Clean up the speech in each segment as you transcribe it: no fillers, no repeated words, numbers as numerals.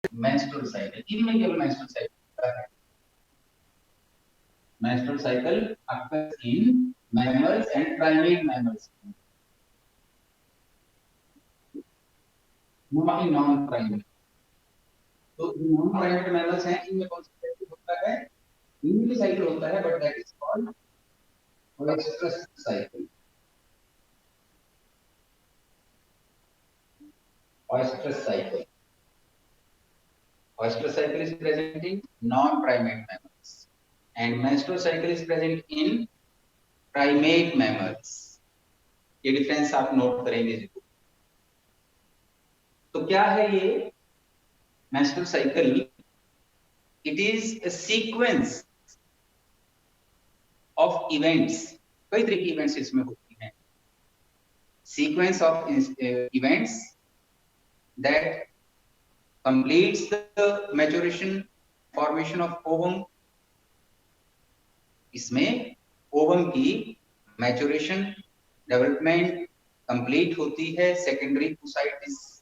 menstrual cycle. इनमें केवल menstrual cycle होता है. Menstrual cycle occurs in mammals and primate mammals. non-primate. तो non-primate mammals हैं, इनमें कौन सा cycle होता है? इनमें भी cycle होता है, but that is called oestrus cycle. Oestrus cycle. Oestrus cycle is present in non-primate mammals, and menstrual cycle is present in primate mammals. ये डिफरेंस आप नोट करेंगे जरूर. तो क्या है ये menstrual cycle? It is a sequence of events. कई तरह की events इसमें होती हैं. Sequence of events that completes the maturation formation of ovum. इसमें ovum की maturation development complete होती है. Secondary oocytes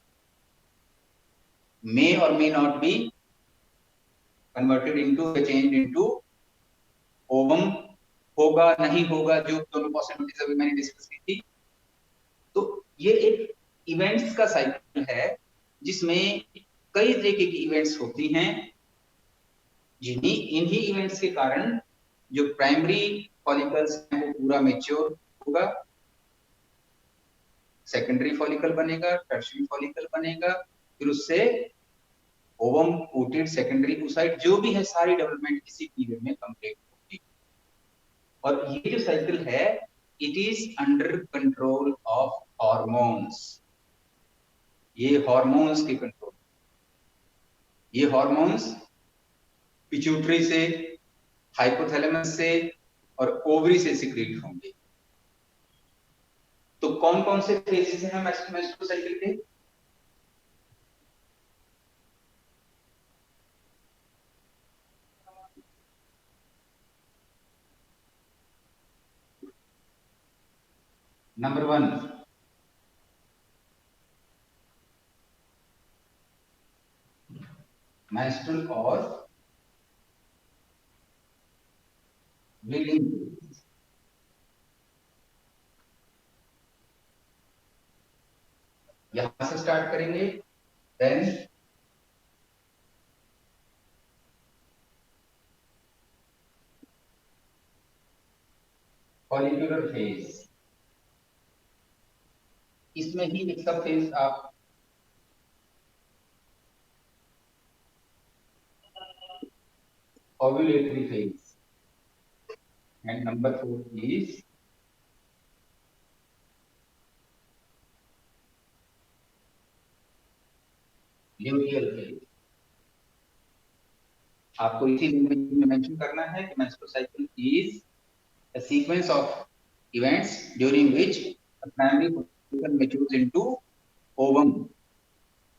may or may not be converted into changed into ovum. होगा नहीं होगा, जो दोनों पॉसिबिलिटीज अभी मैंने डिस्कस की थी. तो ये एक इवेंट्स का साइकिल है जिसमें कई तरीके की इवेंट्स होती हैं. इन्हीं इवेंट्स के कारण जो प्राइमरी फॉलिकल्स हैं वो पूरा मैच्योर होगा, सेकेंडरी फॉलिकल बनेगा, टर्शियरी फॉलिकल बनेगा, फिर उससे ओवम, ओटिड, सेकेंडरी oocyte जो भी है सारी डेवलपमेंट इसी पीरियड में कंप्लीट होगी. और ये जो साइकिल है, it is under control of hormones. ये हॉर्मोन्स के कंट्रोल. ये हॉर्मोन्स पिट्यूटरी से, हाइपोथैलेमस से और ओवरी से सिक्रीट होंगे. तो कौन कौन से फेजेस हैं मेस्ट्रुअल साइकिल के? नंबर 1, menstrual और bleeding. यहां से स्टार्ट करेंगे. Then follicular phase. इसमें ही एक सब फेज आप ovulatory phase, and number 4 is luteal phase. आपको इसी लैंग्वेज में मेंशन करना है कि menstrual cycle is a sequence of events during which a primary follicle matures into ovum.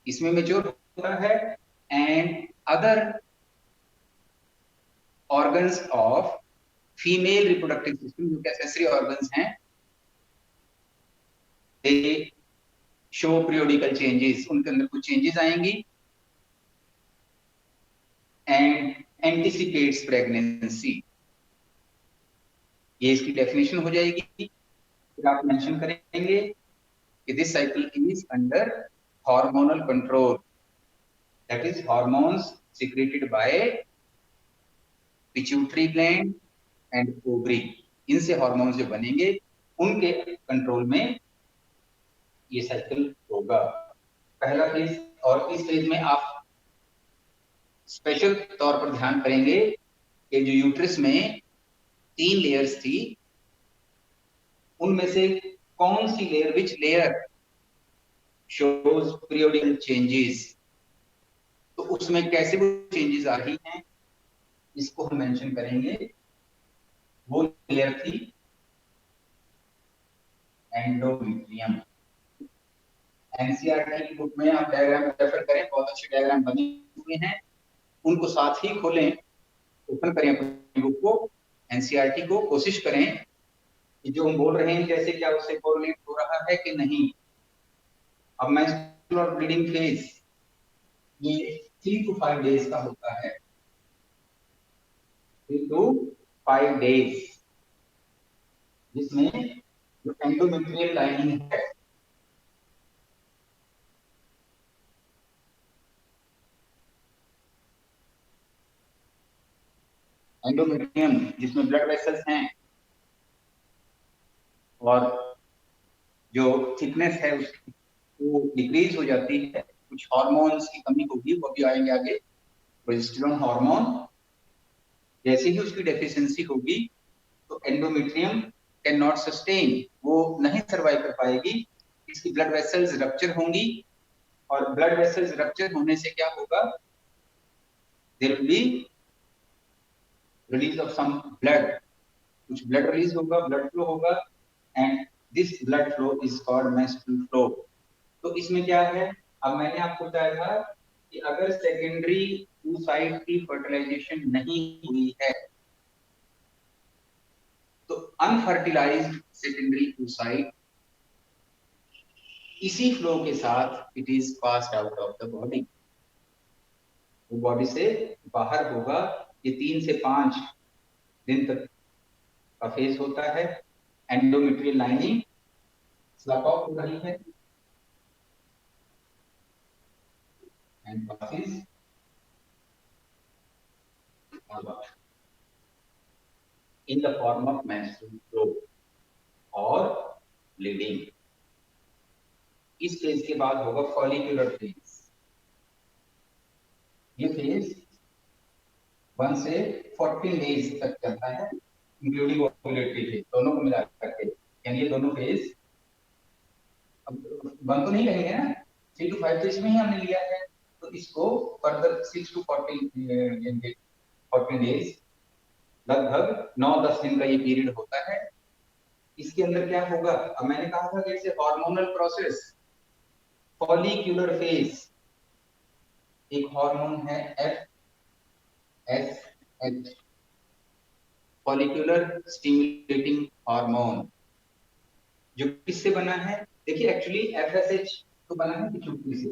इसमें मैच्योर होता है and other organs of female reproductive system जो accessory organs हैं, they show periodical changes. उनके अंदर कुछ चेंजेस आएंगी and anticipates pregnancy. ये इसकी डेफिनेशन हो जाएगी. फिर आप मेंशन करेंगे कि this cycle is under hormonal control. That is hormones secreted by pituitary gland and ovary. इनसे हार्मोन्स जो बनेंगे उनके कंट्रोल में ये साइकिल होगा. पहला फेज. और इस फेज में आप स्पेशल तौर पर ध्यान करेंगे कि जो यूट्रस में 3 लेयर्स थी, उनमें से कौन सी layer, which layer shows periodical changes. तो उसमें कैसे वो चेंजेस आ रही हैं इसको हम मेंशन करेंगे. वो लेयर थी एंडोमेट्रियम. एनसीईआरटी की बुक में आप डायग्राम रेफर करें, बहुत अच्छे डायग्राम बने हुए हैं, उनको साथ ही खोलें, ओपन करें अपनी बुक को, एनसीईआरटी को. कोशिश करें कि जो हम बोल रहे हैं जैसे क्या उससे कोरिलेट हो रहा है कि नहीं. अब मेंस्ट्रुअल और ब्लीडिंग फेज, ये 3 to 5 डेज का होता है, 3 to 5 डेज, जिसमें जो एंडोमेट्रियल लाइनिंग है एंडोमेट्रियम जिसमें ब्लड वेसल्स हैं और जो थिकनेस है उसकी वो डिक्रीज हो जाती है, कुछ हार्मोन्स की कमी होगी, वो भी आएंगे आगे, प्रोजेस्टेरोन हार्मोन, जैसे ही उसकी डेफिशिएंसी होगी तो एंडोमेट्रियम कैन नॉट सस्टेन, वो नहीं सर्वाइव कर पाएगी, इसकी ब्लड वेसल्स रप्चर होंगी, और ब्लड वेसल्स रप्चर होने से क्या होगा, there will be release of some blood, कुछ ब्लड रिलीज होगा, ब्लड फ्लो होगा, and this blood flow is called menstrual flow. तो इसमें क्या है, अब मैंने आपको बताया था कि अगर सेकेंडरी oocyte की फर्टिलाइजेशन नहीं हुई है तो अनफर्टिलाइज्ड सेकेंडरी oocyte इसी फ्लो के साथ it is passed out of the body, वो बॉडी से बाहर होगा। ये 3 से 5 दिन तक का फेज होता है, एंडोमेट्रियल लाइनिंग स्लप आउट हो रही है and passes in the form of menstrual flow और bleeding। इस फेज के बाद होगा फॉलिकुलर फेज, ये फेज 1 से 14 डेज तक चलता है, इंक्लूडिंग ओव्यूलेटरी फेज, दोनों को मिला करके, यानी ये दोनों फेज, अब 1 तो नहीं कहेंगे ना, 3 to 5 तो इसमें ही हमने लिया है, तो इसको फर्दर 6 to 14 डेज, लगभग 9-10 दिन का ये पीरियड होता है। इसके अंदर क्या होगा, अब मैंने कहा था कि जैसे हार्मोनल प्रोसेस, फॉलिक्यूलर फेज, एक हार्मोन है FSH, फॉलिक्यूलर स्टिमुलेटिंग हार्मोन, जो किससे बना है, देखिए एक्चुअली FSH तो बना है पिट्यूटरी से,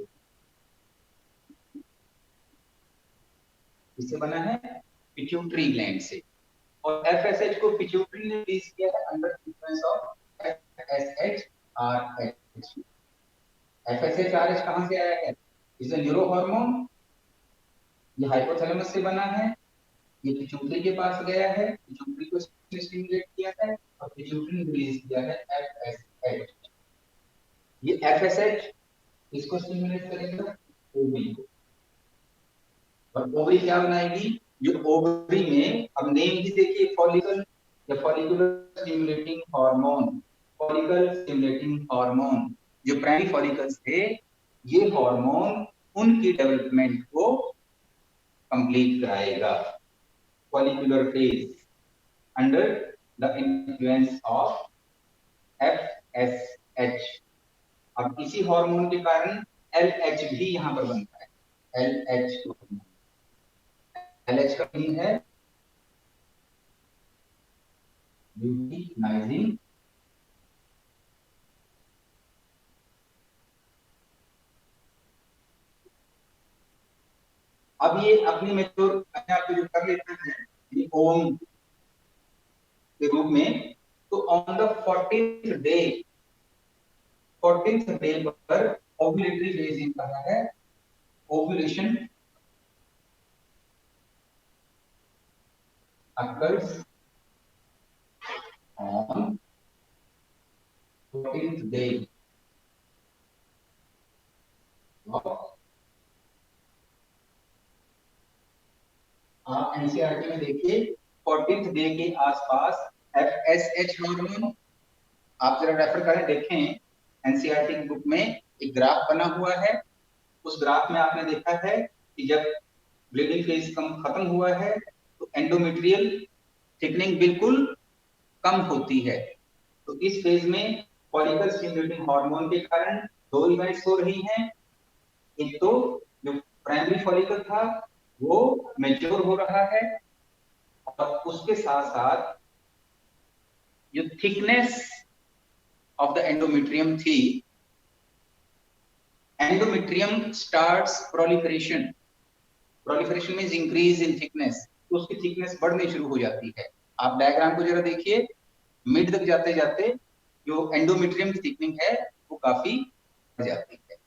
इससे बना है पिट्यूटरी ग्लैंड से, और FSH को पिट्यूटरी ने रिलीज किया है under influence of FSH-RH। FSH-RH कहां से आया है, इज अ न्यूरो हार्मोन, ये हाइपोथैलेमस से बना है, ये पिट्यूटरी के पास गया है, पिट्यूटरी को स्टिमुलेट किया है और पिट्यूटरी ने रिलीज किया है FSH। ये FSH इसको स्टिमुलेट करेगा, ओवरी को, और ओवरी क्या बनाएगी, जो ओवरी में, अब नेम ही देखिए, फॉलिकल या follicular stimulating hormone, follicle stimulating hormone, जो प्राइमरी फॉलिकल्स थे, ये हार्मोन उनकी डेवलपमेंट को कंप्लीट कराएगा, follicular phase under the influence of FSH। अब इसी हार्मोन के कारण LH भी यहां पर बनता है, LH हार्मोन, LH का मीनिंग है ल्यूटिनाइजिंग, अब ये अपनी मेच्योर अपने आप को जो कर लेता है ये ओम के रूप में, तो ऑन द 14th डे पर ओव्यूलेटरी फेज इन कहा है, ovulation occurs on 14th day of, आप एनसीईआरटी में देखिए 14th डे के आसपास FSH हार्मोन, आप जरा रेफर करें, देखें एनसीईआरटी की बुक में एक ग्राफ बना हुआ है, उस ग्राफ में आपने देखा है कि जब ब्लीडिंग फेज खत्म हुआ है तो एंडोमेट्रियल थिकनिंग बिल्कुल कम होती है, तो इस फेज में फॉलिकल स्टिमुलेटिंग हार्मोन के कारण 2 इवेंट्स हो रही हैं, एक तो जो प्राइमरी फॉलिकल था वो मैच्योर हो रहा है, और उसके साथ साथ जो थिकनेस ऑफ द एंडोमेट्रियम थी, endometrium starts proliferation, proliferation means increase in thickness, तो उसकी थिकनेस बढ़नी शुरू हो जाती है। आप डायग्राम को जरा देखिए, मिड तक जाते जाते जो एंडोमेट्रियम की थिकनिंग है वो काफी बढ़ जाती है।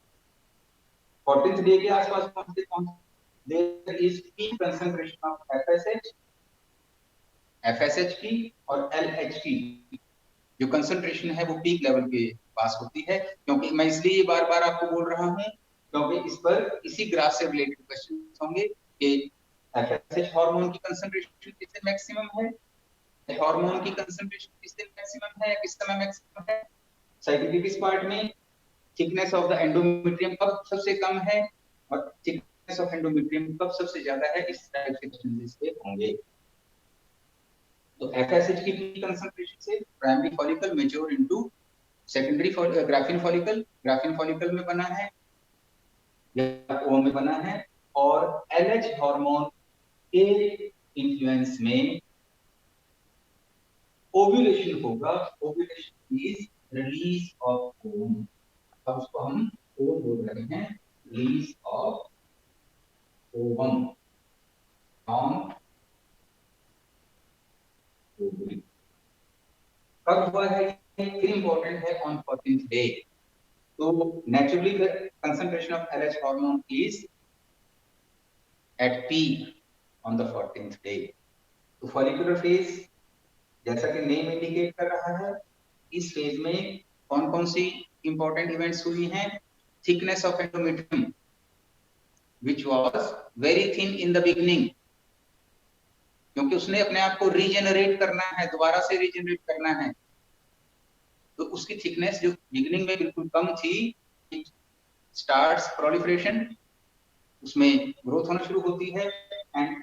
14th डे के आसपास पहुंचते पहुंचते there is peak concentration of FSH की और एलएच की जो कंसंट्रेशन है वो पीक लेवल के पास होती है। क्योंकि मैं इसलिए बार बार आपको बोल रहा हूँ क्योंकि इस पर इसी ग्राफ से रिलेटेड क्वेश्चन होंगे कि एफएसएच हार्मोन की कंसंट्रेशन किस दिन मैक्सिमम है, हार्मोन की कंसंट्रेशन किस दिन मैक्सिमम है, किस समय मैक्सिमम है, साइटोकिनेसिस पार्ट में थिकनेस ऑफ द एंडोमेट्रियम कब सबसे कम है और थिकनेस ऑफ एंडोमेट्रियम कब सबसे ज्यादा है, इस टाइप के क्वेश्चन इसके होंगे। तो एफएसएच की कंसंट्रेशन से primary follicle mature into secondary graphene follicle, graphene follicle में बना है या ओ में बना है, और एलएच हार्मोन के इन्फ्लुएंस में ओव्यूलेशन होगा। Ovulation is release of ovum, अब उसको हम ओवम बोल रहे हैं, release of ovum from ovary. कब हुआ है ये इंपॉर्टेंट है, ऑन 14th डे। तो naturally the concentration of LH hormone is at peak on the 14th day. तो फॉलिकुलर फेज जैसा कि नेम इंडिकेट कर रहा है, इस फेज में कौन कौन सी इंपॉर्टेंट इवेंट्स हुई हैं, thickness of endometrium which was very thin in the beginning, क्योंकि उसने अपने आप को रीजेनरेट करना है, दोबारा से रीजेनरेट करना है, तो उसकी थिकनेस जो बिगिनिंग में बिल्कुल कम थी, स्टार्ट्स प्रोलिफरेशन, उसमें ग्रोथ होना शुरू होती है। एंड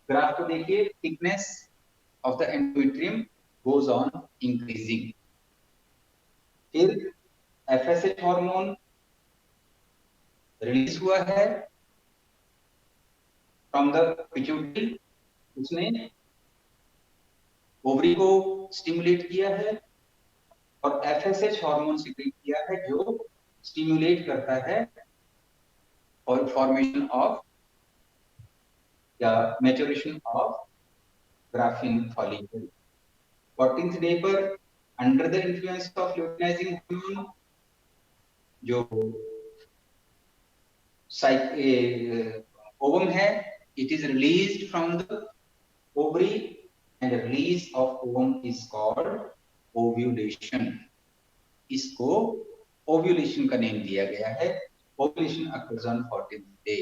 ग्राफ को देखिए, thickness of the endometrium goes on increasing. फिर एफएसएच हार्मोन रिलीज हुआ है फ्रॉम द पिट्यूटरी, उसने ओवरी को स्टिमुलेट किया है, और एफएसएच हार्मोन सीक्रेट किया है जो स्टिमुलेट करता है और फॉर्मेशन ऑफ या maturation of Graafian follicle. 14th day पर under the influence of luteinizing hormone जो ओवम है, it is released from the ovary and release of ovum is called ovulation. इसको ओव्यूलेशन का नेम दिया गया है। Ovulation occurs on 14th day.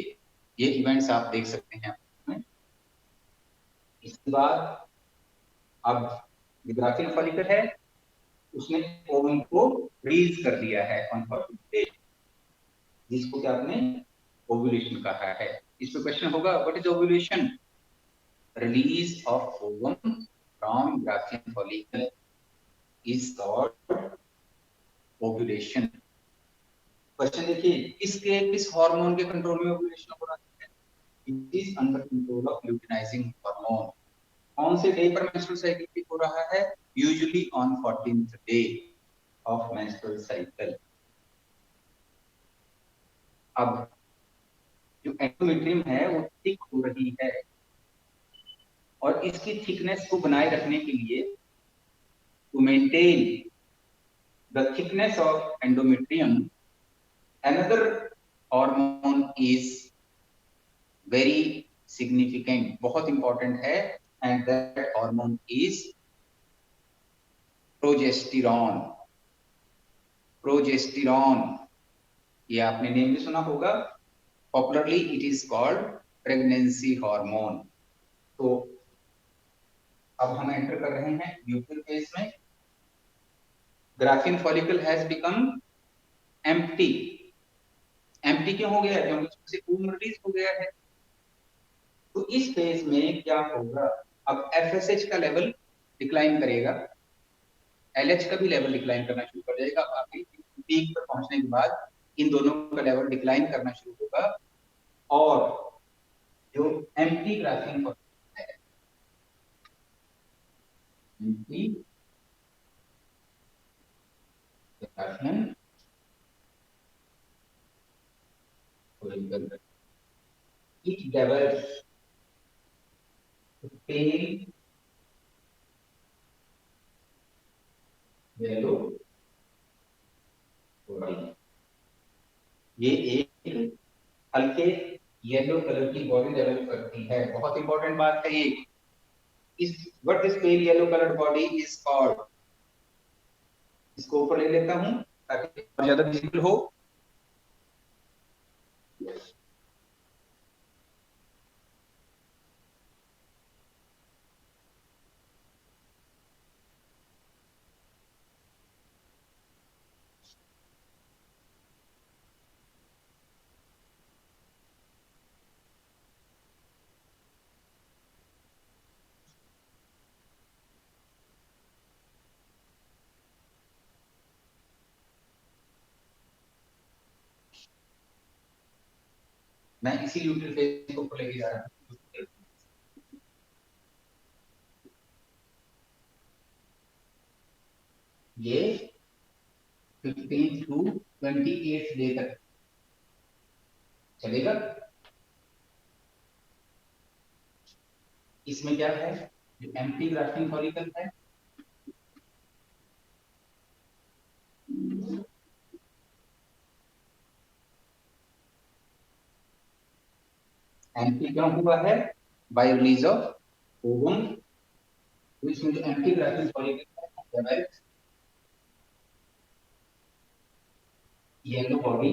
ये events आप देख सकते हैं। इसके बाद अब ग्राफिन फॉलिकल है, उसने ओवम को रिलीज कर दिया है ऑन 14th डे, जिसको क्या आपने ओव्यूलेशन कहा है। इस पे क्वेश्चन होगा, what is ovulation? Release of ovum from graphene follicle is called ovulation. Question देखिए, किस हार्मोन के कंट्रोल में ओव्यूलेशन हो रहा है? It is under control of luteinizing hormone. कौन से डे पर मेंस्ट्रुअल साइकिल पीक हो रहा है? Usually on 14th day of menstrual cycle. अब जो एंडोमेट्रियम है वो थिक हो रही है, और इसकी थिकनेस को बनाए रखने के लिए, to maintain the thickness of endometrium, another hormone is very significant, बहुत इंपॉर्टेंट है, and that hormone is progesterone. Progesterone, ये आपने नेम भी सुना होगा, popularly it is called pregnancy hormone. तो अब हम एंटर कर रहे हैं ल्यूटियल फेज में। Graafian follicle has become empty. Empty क्यों हो गया है? क्योंकि उसमें से खून रिलीज हो गया है। तो इस फेज में क्या होगा, अब एफएसएच का लेवल डिक्लाइन करेगा, एलएच का भी लेवल डिक्लाइन करना शुरू कर जाएगा। काफी पीक पर पहुंचने के बाद इन दोनों का लेवल डिक्लाइन करना शुरू होगा, और जो एंटी ग्राफिन है, anti graphene It develops pale yellow body. ये एक हल्के येलो कलर की बॉडी डेवलप करती है। बहुत इंपॉर्टेंट बात है ये। इस what this pale yellow coloured body is called. इसको ऊपर ले लेता हूं ताकि और ज्यादा विजिबल हो। मैं इसी न्यूट्रल फेज को ऊपर लेके जा रहा हूं। ये 15 टू 28 डे तक चलेगा। इसमें क्या है, जो एम्प्टी ग्राफ्टिंग फॉलिकल है, एम्प्टी क्यों हुआ है, बाय रिलीज ऑफ ओवम। तो इसमें जो एम्प्टी ग्राफ्टिंग फॉलिकल है, येलो बॉडी,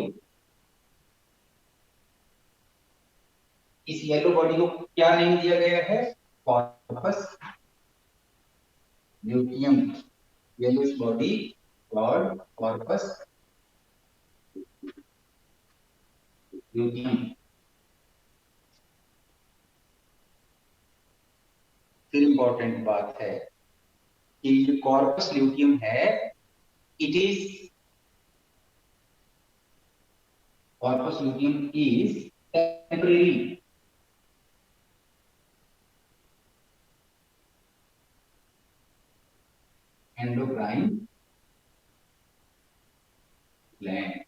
इस येलो बॉडी को क्या नेम दिया गया है, corpus luteum. Yellowish body called corpus luteum. फिर इंपॉर्टेंट बात है कि जो कॉर्पस ल्यूटियम है, it is corpus luteum is temporary endocrine gland.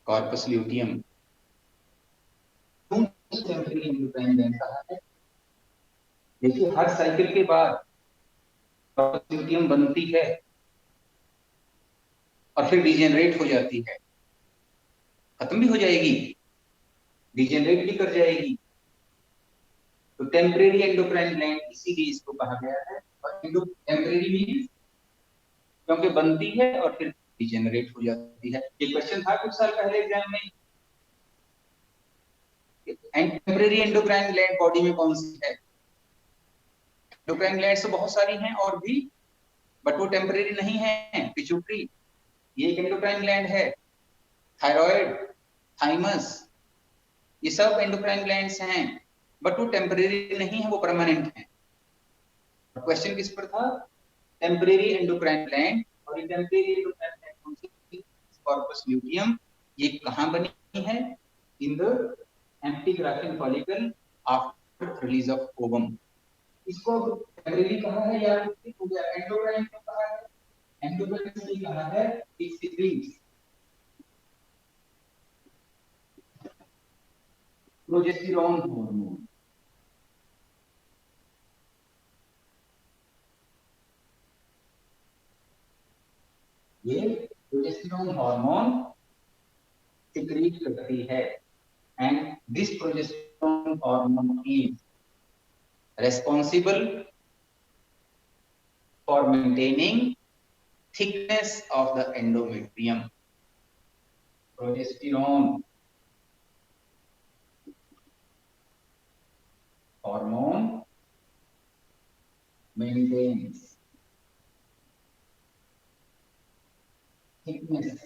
Corpus luteum क्यों टेम्परेरी एंडोक्राइन ग्लैंड कहा है? देखिए, हर साइकिल के बाद कॉर्पस ल्यूटियम बनती है और फिर डिजेनरेट हो जाती है, खत्म भी हो जाएगी, डिजेनरेट भी कर जाएगी। तो टेम्परेरी एंडोक्राइन ग्लैंड इसीलिए इसको कहा गया है। और टेम्परेरी मीन्स क्योंकि बनती है और फिर डिजेनरेट हो जाती है। ये क्वेश्चन था कुछ साल पहले एग्जाम में, टेम्परेरी एंडोक्राइन ग्लैंड बॉडी में कौन सी है। एंडोक्राइन ग्लैंड्स तो बहुत सारी हैं और भी, बट वो टेम्परेरी नहीं है। पिट्यूटरी ये एक एंडोक्राइन ग्लैंड है, थायराइड, थाइमस, ये सब एंडोक्राइन ग्लैंड्स हैं, बट वो टेम्परेरी नहीं है, वो परमानेंट है। क्वेश्चन किस पर था, टेम्परेरी एंडोक्राइन ग्लैंड। और ये टेम्परेरी एंडोक्राइन ग्लैंड कौन सी, कॉर्पस ल्यूटियम। ये कहां बनी है, in the empty grafting follicle after release of ovum. इसको टेम्परेरी कहा है या हो गया, एंडोक्राइन क्यों कहा है, एंडोक्राइन इसलिए कहा है इट सीक्रेट्स प्रोजेस्टेरॉन हार्मोन। ये प्रोजेस्टेरॉन हार्मोन सिक्रीट करती है, and this progesterone hormone is responsible for maintaining thickness of the endometrium. Progesterone hormone maintains thickness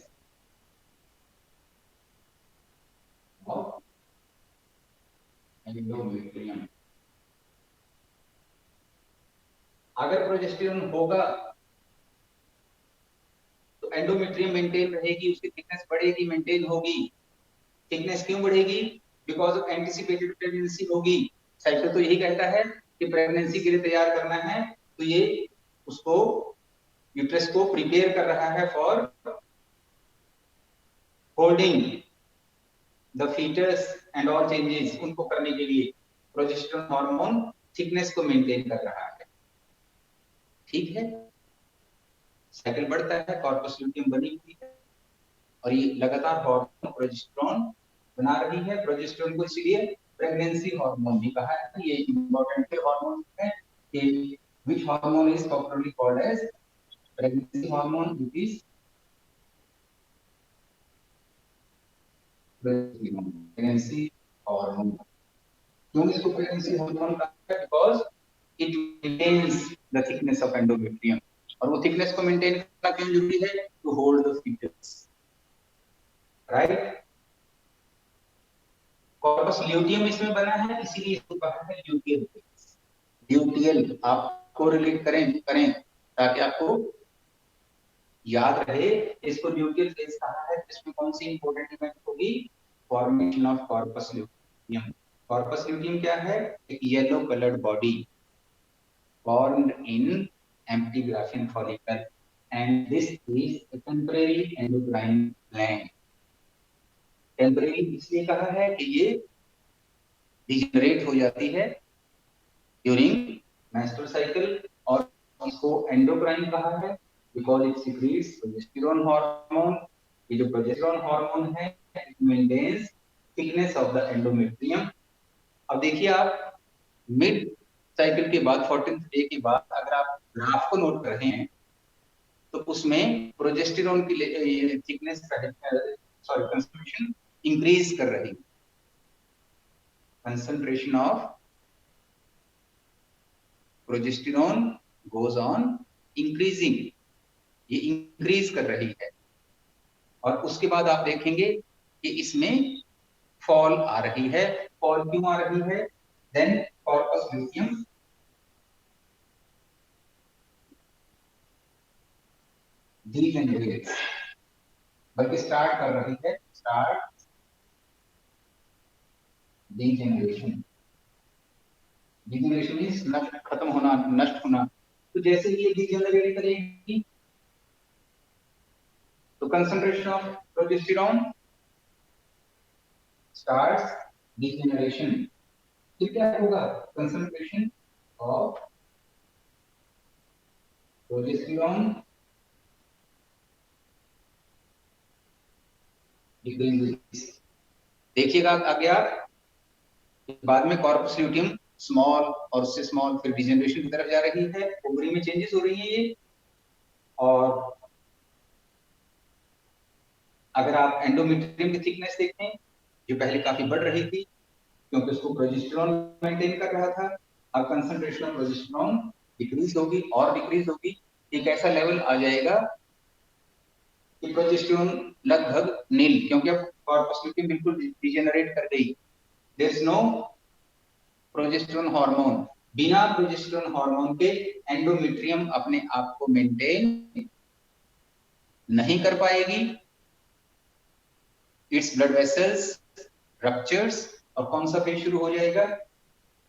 of endometrium. अगर प्रोजेस्टेरोन होगा तो एंडोमेट्रियम मेंटेन रहेगी, उसकी थिकनेस बढ़ेगी, मेंटेन होगी। थिकनेस क्यों बढ़ेगी, बिकॉज ऑफ एंटिसिपेटेड प्रेगनेंसी होगी। साइकिल तो यही कहता है कि प्रेगनेंसी के लिए तैयार करना है, तो ये उसको यूट्रस को प्रिपेयर कर रहा है for holding the foetus and all changes उनको करने के लिए प्रोजेस्टेरोन हार्मोन थिकनेस को मेंटेन कर रहा है। ठीक है, साइकिल बढ़ता है, कॉर्पस ल्यूटियम बनी हुई है और ये लगातार हार्मोन प्रोजेस्टेरोन बना रही है। प्रोजेस्टेरोन को इसलिए प्रेगनेंसी हार्मोन भी कहा है। ये इंपॉर्टेंट हार्मोन है कि which hormone is popularly called as pregnancy hormone, which is pregnancy hormone। क्यों इसको प्रेगनेंसी हार्मोन कहा है? Because it maintains the thickness of endometrium, और वो थिकनेस को मेंटेन करना क्यों जरूरी है? To hold the foetus, right. Corpus luteum इसमें बना है, इसीलिए इसको कहा है ल्यूटियल फेज। ल्यूटियल आपको रिलेट करें करें ताकि आपको याद रहे, इसको ल्यूटियल फेज कहा है। इसमें कौन सी इंपॉर्टेंट इवेंट होगी? Formation of corpus luteum. Corpus luteum क्या है? एक yellow coloured body formed in empty graphene follicle, and this is a temporary endocrine gland। Temporary इसलिए कहा है कि ये डिजेनरेट हो जाती है ड्यूरिंग मेंस्ट्रुअल साइकिल, और इसको एंडोक्राइन कहा है because it secretes progesterone hormone. ये जो प्रोजेस्टेरोन हार्मोन है it maintains thickness of the endometrium. अब देखिए आप मिड साइकिल के बाद 14th डे के बाद अगर आप ग्राफ को नोट कर रहे हैं तो उसमें प्रोजेस्टेरोन की थिकनेस सॉरी कंसंट्रेशन इंक्रीज कर रही है। Concentration of progesterone goes on increasing, ये इंक्रीज कर रही है। और उसके बाद आप देखेंगे कि इसमें फॉल आ रही है। फॉल क्यों आ रही है? देन कॉर्पस ल्यूटियम डीजेनरेट्स, बल्कि स्टार्ट कर रही है, स्टार्ट डीजेनरेशन। डीजेनरेशन मींस नष्ट, खत्म होना, नष्ट होना। तो जैसे ही ये डीजेनरेट करेगी तो concentration of progesterone starts degeneration. फिर क्या होगा? Concentration of progesterone decreases. देखिएगा आगे आप, बाद में कॉर्पस ल्यूटियम स्मॉल और उससे स्मॉल फिर डिजेनरेशन की तरफ जा रही है, ओवरी में चेंजेस हो रही है ये। और अगर आप एंडोमेट्रियम की थिकनेस देखें जो पहले काफी बढ़ रही थी क्योंकि उसको प्रोजेस्टेरोन मेंटेन कर रहा था, अब कंसंट्रेशन ऑफ प्रोजेस्टेरोन डिक्रीज होगी और डिक्रीज होगी। एक ऐसा लेवल आ जाएगा कि प्रोजेस्टेरोन लगभग नील, क्योंकि अब कॉर्पस ल्यूटियम बिल्कुल डिजेनरेट कर गई। There is no progesterone hormone. बिना प्रोजेस्टेरोन हार्मोन के एंडोमेट्रियम अपने आप को मेंटेन नहीं कर पाएगी। इट्स ब्लड वेसल्स रप्चर्स, और कौन सा फेज शुरू हो जाएगा?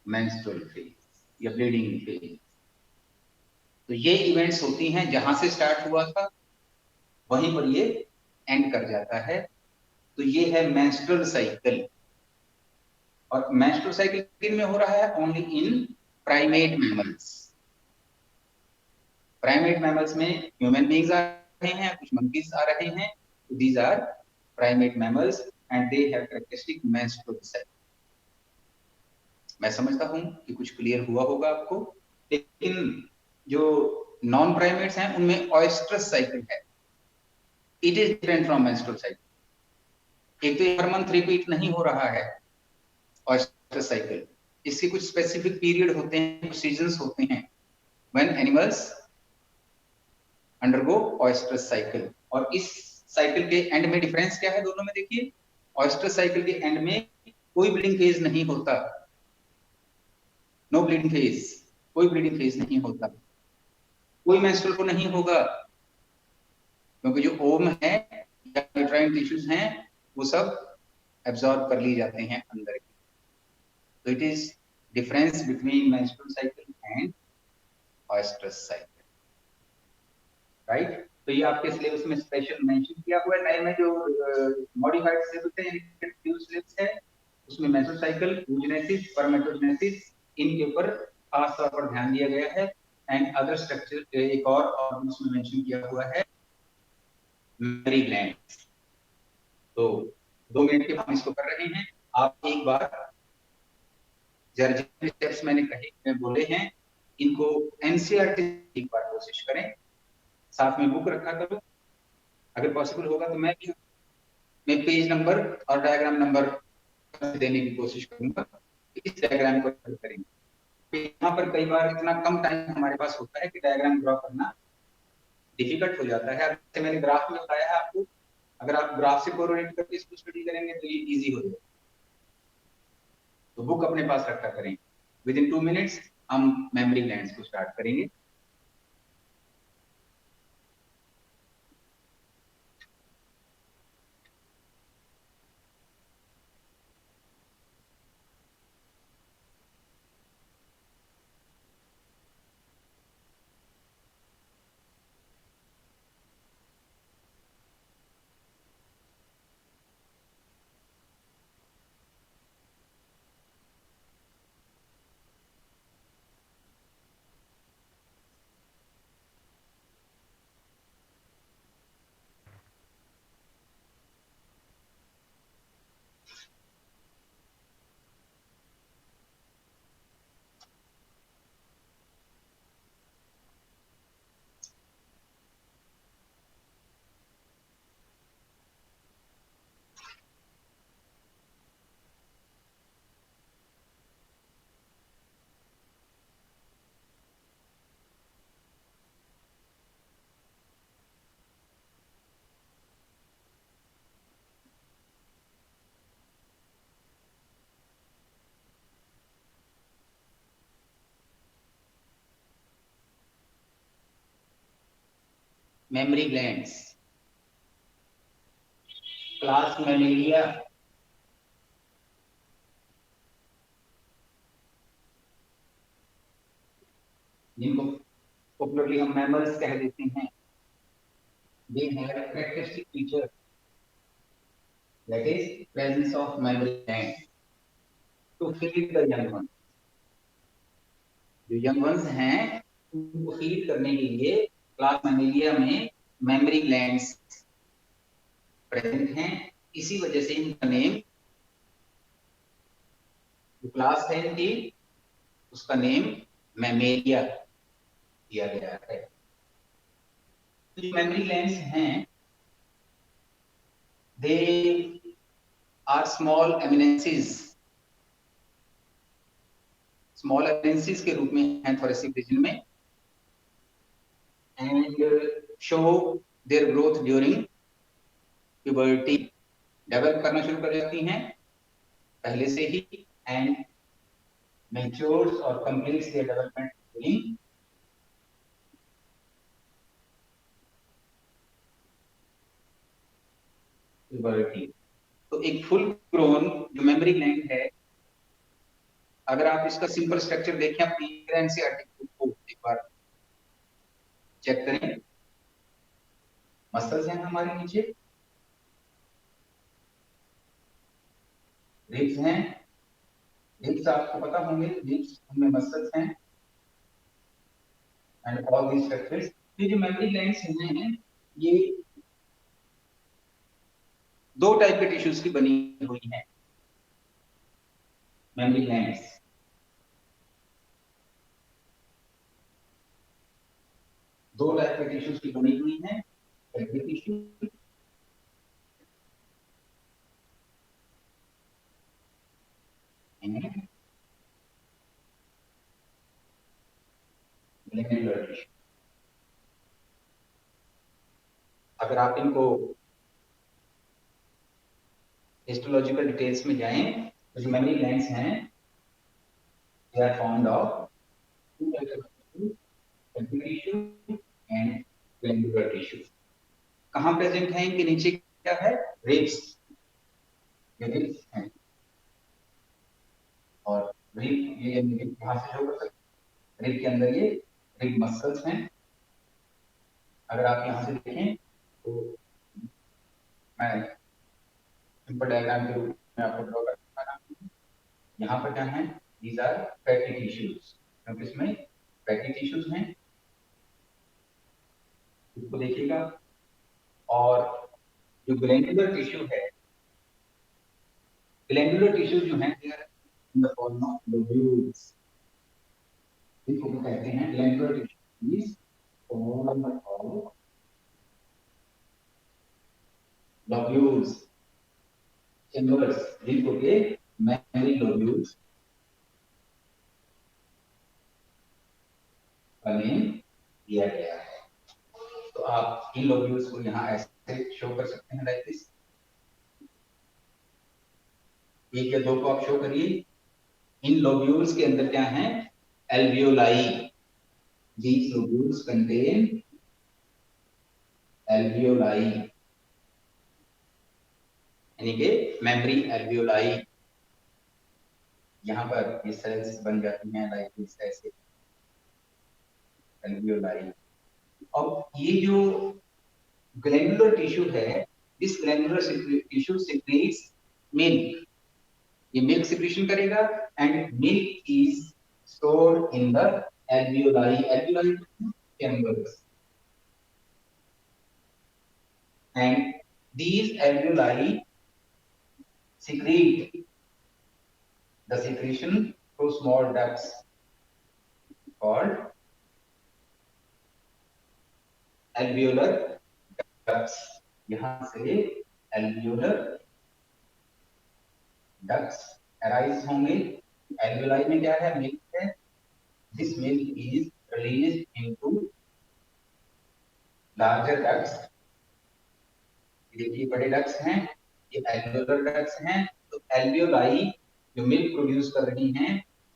मेंस्ट्रुअल फेज या ब्लीडिंग फेज। तो ये इवेंट्स होती हैं, जहां से स्टार्ट हुआ था वहीं पर ये एंड कर जाता है। तो ये है मेंस्ट्रुअल साइकिल। और मेंस्ट्रुअल साइकिल किन में हो रहा है? Only in primate mammals. Primate mammals में ह्यूमन बीइंग्स आ रहे हैं, कुछ मंकीज आ रहे हैं। These are primate mammals and they have characteristic menstrual cycle. मैं समझता हूं कि कुछ क्लियर हुआ होगा आपको। लेकिन जो नॉन प्राइमेट्स हैं उनमें ऑयस्ट्रस साइकिल है। It is different from menstrual cycle. एक तो हर मंथ रिपीट नहीं हो रहा है ऑयस्ट्रस साइकिल, इसके कुछ स्पेसिफिक पीरियड होते हैं, कुछ सीजन्स होते हैं व्हेन एनिमल्स अंडरगो ऑयस्ट्रस साइकिल। और इस साइकिल के एंड में डिफरेंस क्या है दोनों में? देखिए, ऑयस्ट्रस साइकिल के एंड में कोई ब्लीडिंग फेज नहीं होता, नो ब्लीडिंग फेज, कोई ब्लीडिंग फेज नहीं होता, कोई मेंस्ट्रुअल को नहीं होगा, क्योंकि जो ओम है या यूट्राइन टिश्यूज हैं वो सब एब्जॉर्ब कर लिए जाते हैं अंदर की। तो it is difference between menstrual cycle and oestrous cycle, right. तो ये आपके सिलेबस में स्पेशल मेंशन किया हुआ है। नए में जो मॉडिफाइड सिलेबस है, रिड्यूस्ड सिलेबस है, उसमें मेसोसाइकिल, oogenesis, spermatogenesis इनके ऊपर खास तौर पर ध्यान दिया गया है। एंड अदर स्ट्रक्चर एक और उसमें मेंशन किया हुआ है मेमोरी ग्लैंड। तो 2 मिनट के हम इसको कर रहे हैं। आप एक बार जर्जर स्टेप्स मैंने बोले हैं, इनको एनसीईआरटी एक बार कोशिश करें, साथ में बुक रखा करो। अगर पॉसिबल होगा तो मैं पेज नंबर और डायग्राम नंबर देने की कोशिश करूंगा। इस डायग्राम को करेंगे। यहाँ पर कई बार इतना कम टाइम हमारे पास होता है कि डायग्राम ड्रॉ करना डिफिकल्ट हो जाता है। जैसे मैंने ग्राफ में बताया है आपको, अगर आप ग्राफ से कोरिलेट करके इसको स्टडी करेंगे तो ये इजी हो जाएगा। तो बुक अपने पास रखा करें। विद इन 2 मिनट्स हम मेमोरी ग्लैंड्स को स्टार्ट करेंगे। मेमोरी ग्लैंड्स, क्लास मेमेलिया, जिनको पॉपुलरली हम मैमल्स कह देते हैं। They have a characteristic feature, that is presence of mammary gland to feed the young ones. जो यंग वंस हैं उनको फीड करने के लिए क्लास मैमेलिया में मेमोरी ग्लैंड्स प्रेजेंट हैं। इसी वजह से इनका नेम, जो क्लास है इनकी, उसका नेम मैमेलिया दिया गया है। जो मेमोरी ग्लैंड्स हैं, दे आर स्मॉल एमिनेंसेस के रूप में हैं थोरेसिक रीजन में, and show their growth during puberty. Develop करना शुरू कर जाती हैं पहले से ही, एंड मैच्योर्स और completes their development during puberty. तो एक फुल ग्रोन जो मेमोरी ग्लैंड है, अगर आप इसका सिंपल स्ट्रक्चर देखें अपनी एनसीईआरटी को एक बार चेक करें। मसल्स हैं हमारे नीचे, रिब्स हैं, रिब्स आपको पता होंगे, रिब्स उनमें मसल्स हैं, एंड ऑल दीस स्ट्रक्चर्स। ये जो मेमोरी ग्लैंड्स हैं, ये 2 टाइप के टिश्यूज की बनी हुई हैं मेमोरी ग्लैंड्स। दो टाइप के टिश्यूज की बनी हुई हैं, टिश्यू ग्लैंडुलर टिश्यू। अगर आप इनको हिस्टोलॉजिकल डिटेल्स में जाएं, तो जो मेमोरी ग्लैंड्स हैं, they are found of 2 types of tissue and glandular tissue. कहाँ प्रेजेंट है इनके नीचे? क्या है? रिब्स, ये रिब्स हैं, और रिब ये यहाँ से शो कर सकते, रिब के अंदर ये रिब मसल्स हैं। अगर आप यहाँ से देखें तो मैं सिंपल डायग्राम के रूप में आपको ड्रॉ कर रहा हूँ। यहाँ पर क्या है, these are fatty tissues, क्योंकि इसमें fatty tissues हैं, इसको देखिएगा। और जो ग्लैंडुलर टिश्यू है, ग्लैंडुलर टिश्यू जो है in the form of lobules, इसको कहते हैं glandular tissue is form of lobules, chambers, जिनको के मेमोरी लोब्यूल्स का नेम दिया गया है। तो आप इन लोब्यूल्स को यहाँ ऐसे शो कर सकते हैं, लाइक दिस। एक या दो को आप शो करिए। इन लोब्यूल्स के अंदर क्या है, alveoli, these lobules contain alveoli, यानी कि मेमोरी एल्वियोलाई। यहाँ पर ये सेल्स बन जाती हैं लाइक दिस, ऐसे एल्वियोलाई। अब ये जो ग्लैंडुलर टिश्यू है, this glandular tissue secretes milk, ये मिल्क सिक्रीशन करेगा, and milk is stored in the alveoli, alveoli chambers, and these alveoli secrete the secretion through small ducts called alveolar ducts। यहाँ से alveolar ducts arise होंगे। alveoli में क्या है, milk है, this milk is released into larger ducts। देखिए बड़े ducts हैं, ये एल्वियोलर डक्ट्स हैं। तो एल्वियोलाई जो मिल्क प्रोड्यूस कर रही हैं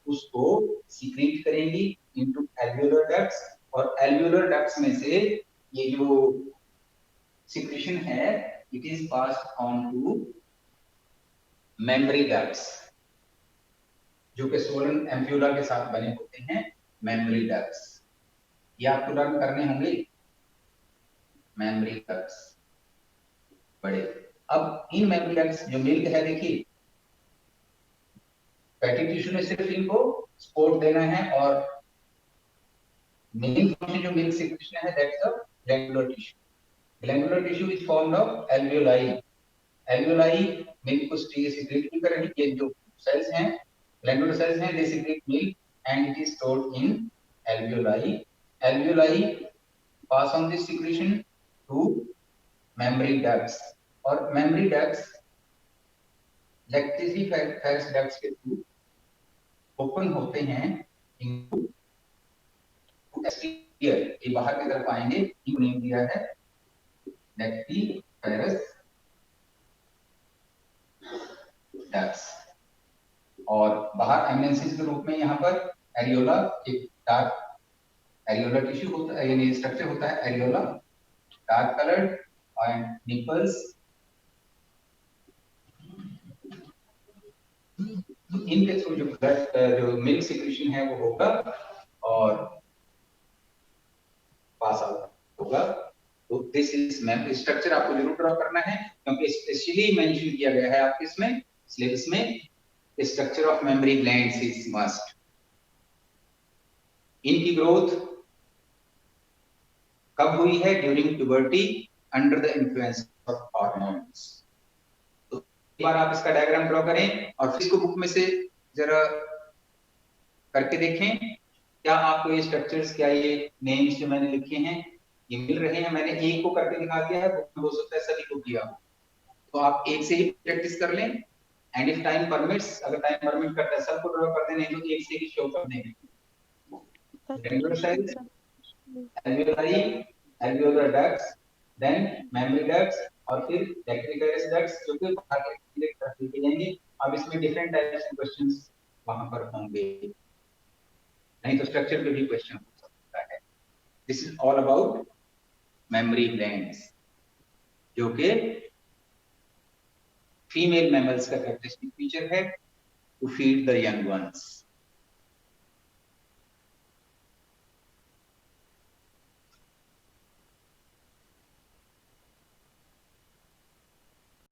उसको सीक्रेट करेंगी इनटू एल्वियोलर डक्ट्स, और एल्वियोलर डक्ट्स में से ये जो सिक्रेशन है it is passed on to mammary ducts, जो कि सोलन एम्प्यूला के साथ बने होते हैं मेमोरी डक्ट्स। ये आपको लर्न करने होंगे, मेमोरी डक्ट्स बड़े। अब इन मेमोरी डक्ट्स जो मिल्क है, देखिए फैटी टिश्यू में सिर्फ इनको सपोर्ट देना है, और मेन फंक्शन जो मिल्क सिक्रेशन है that's the glandular tissue. Glandular tissue is formed of alveoli, alveoli milk को सीक्रेट भी कर रही है। जो सेल्स हैं, ग्लैंडुलर सेल्स हैं, they secrete milk and it is stored in alveoli. Alveoli pass on this secretion to mammary ducts, और mammary ducts lactiferous ducts के थ्रू ओपन होते हैं इनटू एक्सटीरियर, ये बाहर की तरफ आएंगे, इनको नेम दिया है लैक्टिफेरस डक्ट्स। और बाहर एमिनेंसिस के रूप में यहाँ पर एरियोला, एक डार्क एरियोला टिश्यू होता है, यानी स्ट्रक्चर होता है areola, dark coloured, and nipples. इनके थ्रू जो मिल्क सिक्रेशन है वो होगा और पास आउट होगा। तो दिस इज मैम स्ट्रक्चर आपको जरूर ड्रॉ करना है, क्योंकि स्पेशली मेंशन किया गया है आपके इसमें सिलेबस में, structure of mammary glands is must. इनकी ग्रोथ कब हुई है, during puberty under the influence of hormones. तो एक बार आप इसका डायग्राम ड्रॉ करें और फिर इसको बुक में से जरा करके देखें, क्या आपको ये स्ट्रक्चर्स, क्या ये नेम्स जो मैंने लिखे हैं ये मिल रहे हैं। मैंने एक को करके दिखा दिया है, हो सकता है सभी को किया हो, तो आप एक से ही प्रैक्टिस कर लें, एंड इफ टाइम परमिट्स, अगर टाइम परमिट करता है सबको ड्रॉ कर दें, नहीं तो एक से ही शो कर देंगे। Glandular cells, alveoli, alveolar ducts, then mammary ducts, और फिर लैक्टिफेरस डक्ट्स, जो कि बाहर के तरफ लेके जाएंगे। अब इसमें डिफरेंट टाइप्स के क्वेश्चंस वहां पर होंगे, नहीं तो स्ट्रक्चर पे भी क्वेश्चन हो सकता है। This is all about mammary glands, जो कि फीमेल मैमल्स का कैरेक्टरिस्टिक फीचर है to feed the young once.